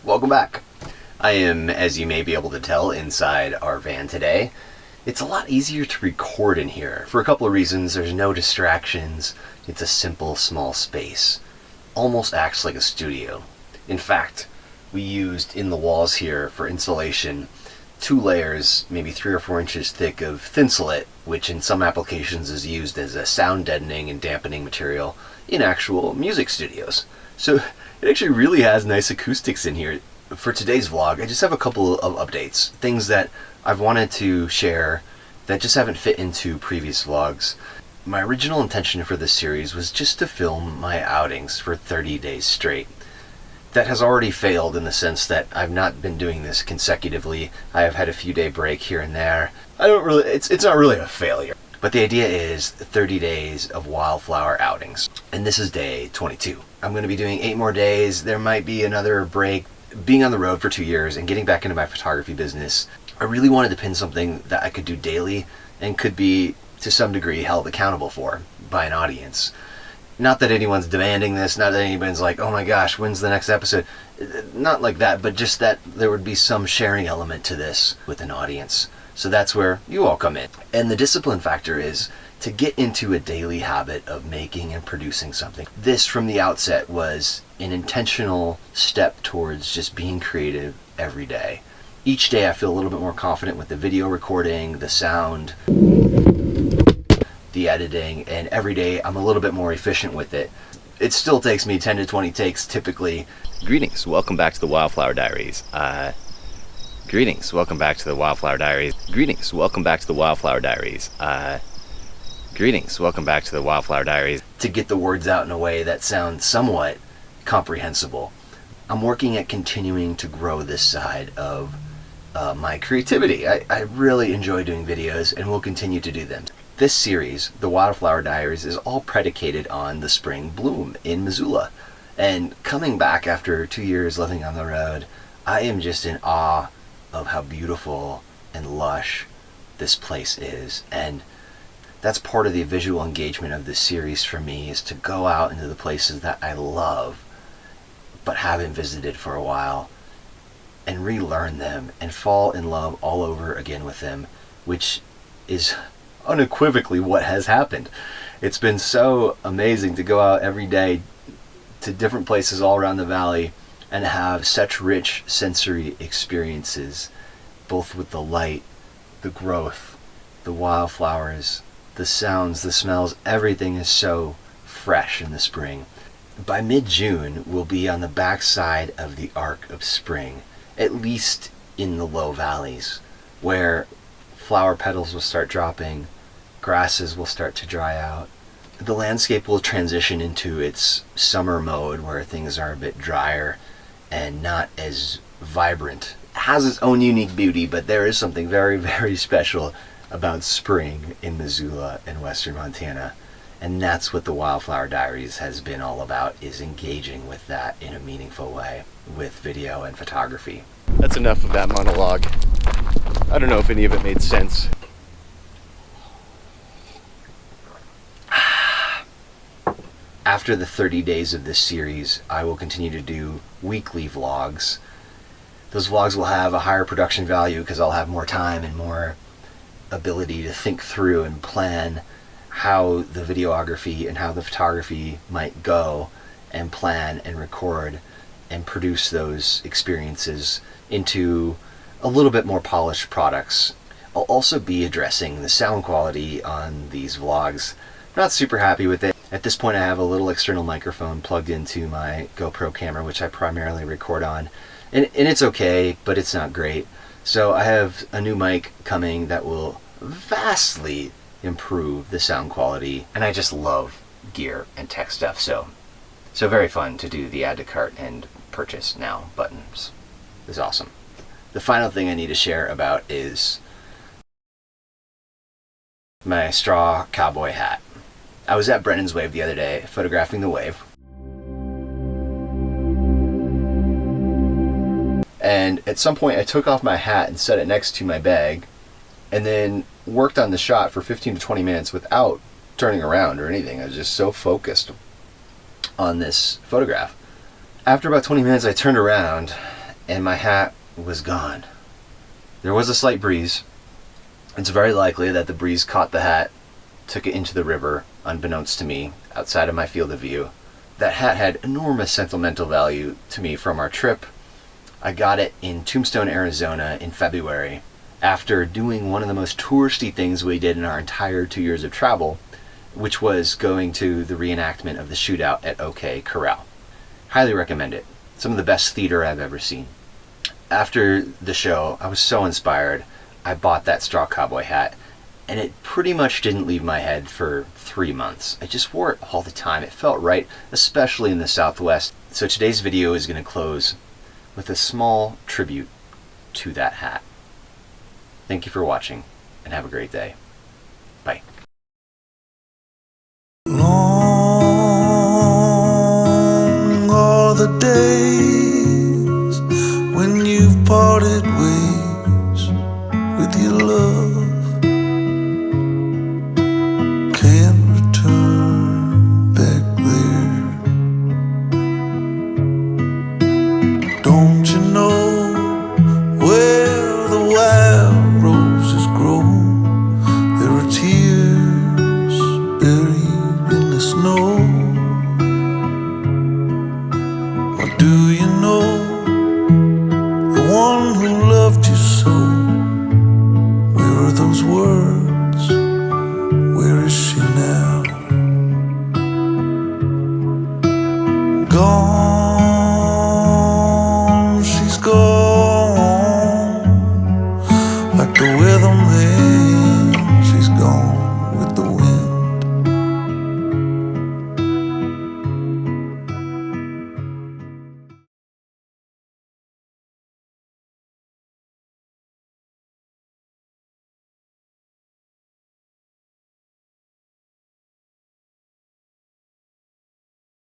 Welcome back. I am, as you may be able to tell, inside our van today. It's a lot easier to record in here for a couple of reasons. There's no distractions. It's a simple, small space. Almost acts like a studio. In fact, we used in the walls here for insulation 2 layers, maybe 3 or 4 inches thick of Thinsulate, which in some applications is used as a sound deadening and dampening material in actual music studios. So it actually really has nice acoustics in here. For today's vlog, I just have a couple of updates, things that I've wanted to share that just haven't fit into previous vlogs. My original intention for this series was just to film my outings for 30 days straight. That has already failed in the sense that I've not been doing this consecutively. I have had a few day break here and there. It's not really a failure. But the idea is 30 days of Wildflower outings. And this is day 22. I'm going to be doing 8 more days. There might be another break. Being on the road for 2 years and getting back into my photography business, I really wanted to pin something that I could do daily and could be, to some degree, held accountable for by an audience. Not that anyone's demanding this, not that anyone's like, oh my gosh, when's the next episode? Not like that, but just that there would be some sharing element to this with an audience. So that's where you all come in. And the discipline factor is to get into a daily habit of making and producing something. This, from the outset, was an intentional step towards just being creative every day. Each day I feel a little bit more confident with the video recording, the sound, the editing, and every day I'm a little bit more efficient with it. It still takes me 10 to 20 takes typically. Greetings, welcome back to the Wildflower Diaries. Greetings, welcome back to the Wildflower Diaries. Greetings, welcome back to the Wildflower Diaries. Greetings, welcome back to the Wildflower Diaries. To get the words out in a way that sounds somewhat comprehensible. I'm working at continuing to grow this side of my creativity. I really enjoy doing videos and will continue to do them. This series, the Wildflower Diaries, is all predicated on the spring bloom in Missoula. And coming back after 2 years living on the road, I am just in awe of how beautiful and lush this place is. And that's part of the visual engagement of this series for me, is to go out into the places that I love but haven't visited for a while and relearn them and fall in love all over again with them, which is unequivocally what has happened. It's been so amazing to go out every day to different places all around the valley and have such rich sensory experiences, both with the light, the growth, the wildflowers, the sounds, the smells. Everything is so fresh in the spring. By mid-June, we'll be on the backside of the arc of spring, at least in the low valleys, where flower petals will start dropping, grasses will start to dry out. The landscape will transition into its summer mode, where things are a bit drier and not as vibrant. It has its own unique beauty, but there is something very, very special about spring in Missoula and western Montana. And that's what the Wildflower Diaries has been all about, is engaging with that in a meaningful way with video and photography. That's enough of that monologue. I don't know if any of it made sense. After the 30 days of this series, I will continue to do weekly vlogs. Those vlogs will have a higher production value because I'll have more time and more ability to think through and plan how the videography and how the photography might go, and plan and record and produce those experiences into a little bit more polished products. I'll also be addressing the sound quality on these vlogs. I'm not super happy with it. At this point I have a little external microphone plugged into my GoPro camera, which I primarily record on, and it's okay, but it's not great. So I have a new mic coming that will vastly improve the sound quality, and I just love gear and tech stuff, so very fun to do the add to cart and purchase now buttons. It's awesome. The final thing I need to share about is my straw cowboy hat. I was at Brennan's Wave the other day photographing the wave, and at some point I took off my hat and set it next to my bag, and then worked on the shot for 15 to 20 minutes without turning around or anything. I was just so focused on this photograph. After about 20 minutes I turned around and my hat was gone. There was a slight breeze. It's very likely that the breeze caught the hat, took it into the river, unbeknownst to me, outside of my field of view. That hat had enormous sentimental value to me from our trip. I got it in Tombstone, Arizona in February, after doing one of the most touristy things we did in our entire 2 years of travel, which was going to the reenactment of the shootout at OK Corral. Highly recommend it. Some of the best theater I've ever seen. After the show, I was so inspired, I bought that straw cowboy hat, and it pretty much didn't leave my head for 3 months. I just wore it all the time. It felt right, especially in the Southwest. So today's video is going to close with a small tribute to that hat. Thank you for watching, and have a great day. Bye. Long are the days when you've parted with